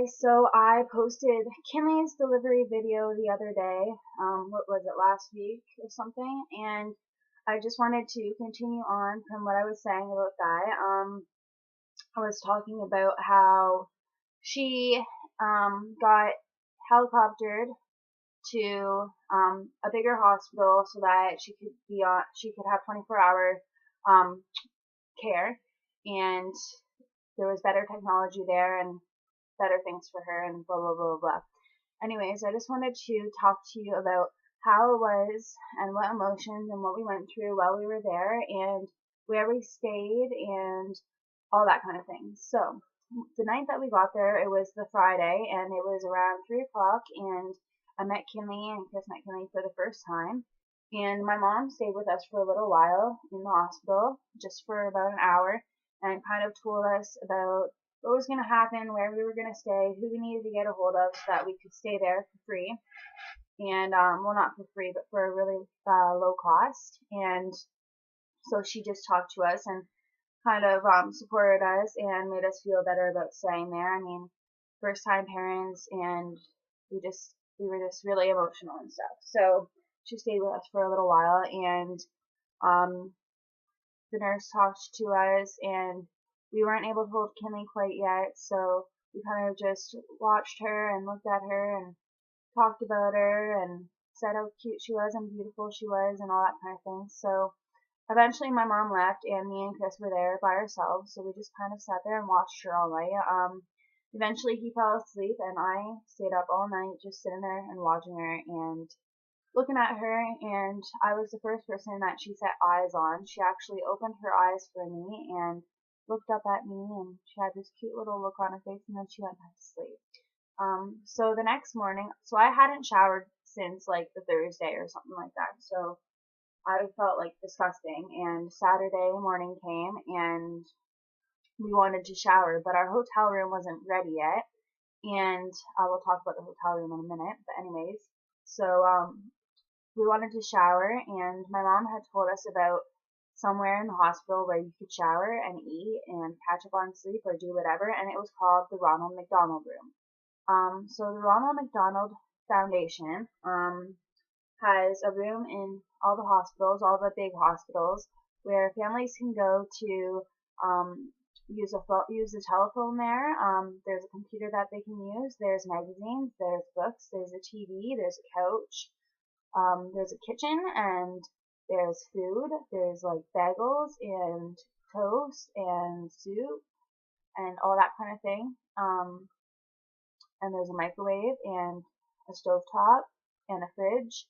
So I posted Kinleigh's delivery video the other day, what was it, last week or something, and I just wanted to continue on from what I was saying about that. I was talking about how she got helicoptered to a bigger hospital so that she could have 24-hour um, care, and there was better technology there and better things for her and blah blah blah blah. Anyways, I just wanted to talk to you about how it was and what emotions and what we went through while we were there and where we stayed and all that kind of thing. So the night that we got there, it was the Friday and it was around 3 o'clock, and I met Kinleigh and Chris met Kinleigh for the first time. And my mom stayed with us for a little while in the hospital, just for about an hour, and kind of told us about what was going to happen, where we were going to stay, who we needed to get a hold of so that we could stay there for free. And, well, not for free, but for a really low cost. And so she just talked to us and kind of supported us and made us feel better about staying there. I mean, first time parents, and we were just really emotional and stuff. So she stayed with us for a little while, and the nurse talked to us, and we weren't able to hold Kinleigh quite yet, so we kind of just watched her and looked at her and talked about her and said how cute she was and beautiful she was and all that kind of thing. So eventually my mom left and me and Chris were there by ourselves, so we just kind of sat there and watched her all night. Eventually he fell asleep and I stayed up all night just sitting there and watching her and looking at her, and I was the first person that she set eyes on. She actually opened her eyes for me and looked up at me, and she had this cute little look on her face, and then she went back to sleep. So the next morning, so I hadn't showered since like the Thursday or something like that, so I felt like disgusting, and Saturday morning came and we wanted to shower, but our hotel room wasn't ready yet, and I will talk about the hotel room in a minute, but anyways, so we wanted to shower, and my mom had told us about somewhere in the hospital where you could shower and eat and catch up on sleep or do whatever, and it was called the Ronald McDonald Room. So the Ronald McDonald Foundation has a room in all the hospitals, all the big hospitals, where families can go to use the telephone there. There's a computer that they can use. There's magazines. There's books. There's a TV. There's a couch. There's a kitchen, and there's food. There's like bagels and toast and soup and all that kind of thing. And there's a microwave and a stovetop and a fridge.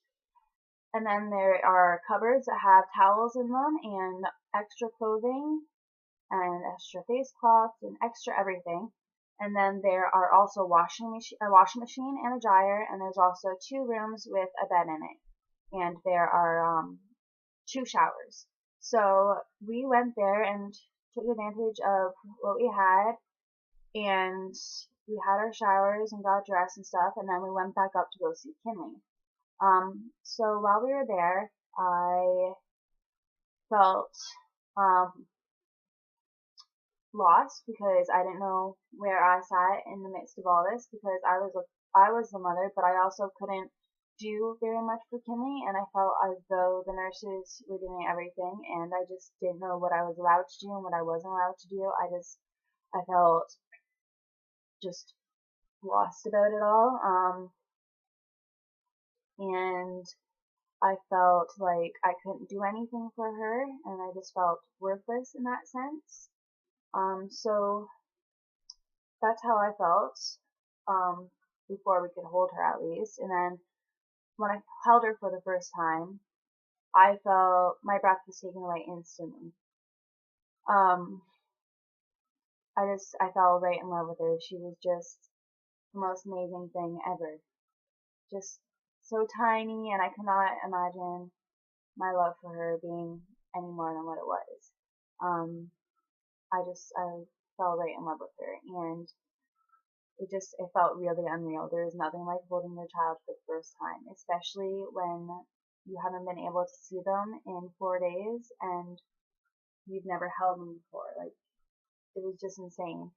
And then there are cupboards that have towels in them and extra clothing and extra face cloths and extra everything. And then there are also a washing machine and a dryer, and there's also 2 rooms with a bed in it. And there are 2 showers. So we went there and took advantage of what we had, and we had our showers and got dressed and stuff, and then we went back up to go see Kinleigh. So while we were there, I felt lost because I didn't know where I sat in the midst of all this, because I was the mother, but I also couldn't do very much for Kinleigh, and I felt as though the nurses were doing everything, and I just didn't know what I was allowed to do and what I wasn't allowed to do. I felt just lost about it all, and I felt like I couldn't do anything for her, and I just felt worthless in that sense. So that's how I felt, before we could hold her at least. And then when I held her for the first time, I felt my breath was taken away instantly. I fell right in love with her. She was just the most amazing thing ever. Just so tiny, and I could not imagine my love for her being any more than what it was. I fell right in love with her, and it felt really unreal. There is nothing like holding your child for the first time, especially when you haven't been able to see them in 4 days and you've never held them before. Like, it was just insane.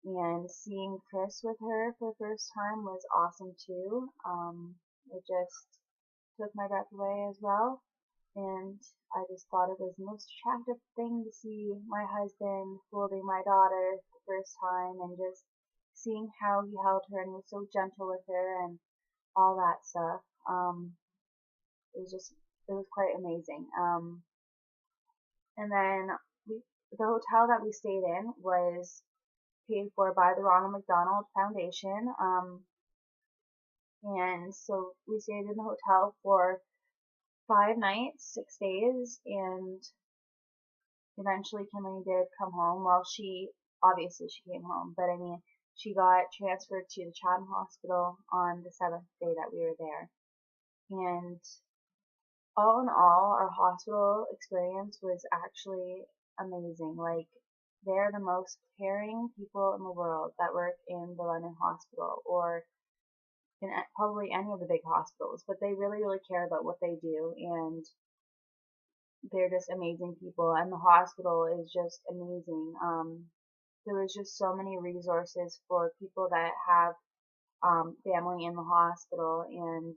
And seeing Chris with her for the first time was awesome too. It just took my breath away as well. And I just thought it was the most attractive thing to see my husband holding my daughter the first time, and just seeing how he held her and was so gentle with her and all that stuff. It was just, it was quite amazing. And then the hotel that we stayed in was paid for by the Ronald McDonald Foundation. And so we stayed in the hotel for 5 nights, 6 days, and eventually Kinleigh did come home. Well, obviously she came home, but I mean, she got transferred to the Chatham Hospital on the 7th day that we were there. And all in all, our hospital experience was actually amazing. Like, they're the most caring people in the world that work in the London hospital, or in probably any of the big hospitals, but they really, really care about what they do, and they're just amazing people, and the hospital is just amazing. There was just so many resources for people that have family in the hospital, and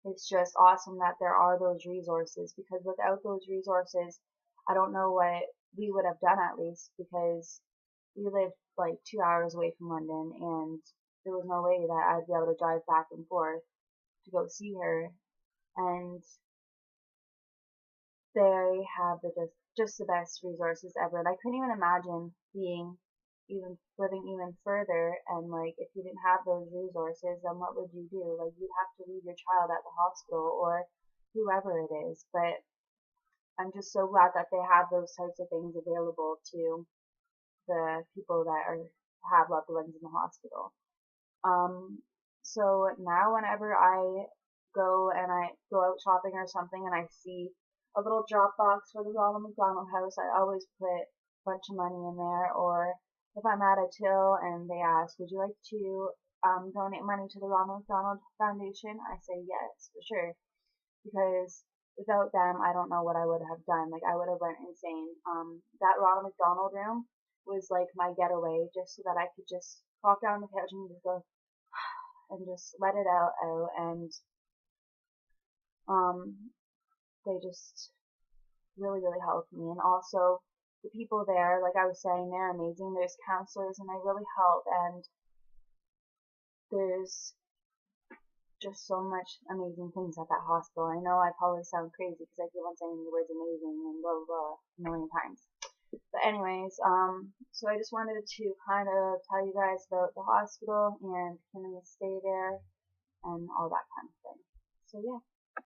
it's just awesome that there are those resources, because without those resources, I don't know what we would have done, at least, because we lived like 2 hours away from London, and there was no way that I'd be able to drive back and forth to go see her. And they have just the best resources ever. And I couldn't even imagine living even further, and like, if you didn't have those resources, then what would you do? Like, you'd have to leave your child at the hospital, or whoever it is. But I'm just so glad that they have those types of things available to the people that have loved ones in the hospital. So now whenever I go out shopping or something, and I see a little drop box for the Ronald McDonald House, I always put a bunch of money in there. Or if I'm at a till and they ask, would you like to donate money to the Ronald McDonald Foundation? I say yes, for sure, because without them, I don't know what I would have done. Like, I would have went insane. That Ronald McDonald room was like my getaway, just so that I could just walk down the couch and just go and just let it out, and um, they just really, really helped me. And also, the people there, like I was saying, they're amazing. There's counselors, and they really help, and there's just so much amazing things at that hospital. I know I probably sound crazy because I keep on saying the words amazing and blah blah blah a million times. But anyways, so I just wanted to kind of tell you guys about the hospital and Kinleigh stay there and all that kind of thing. So yeah.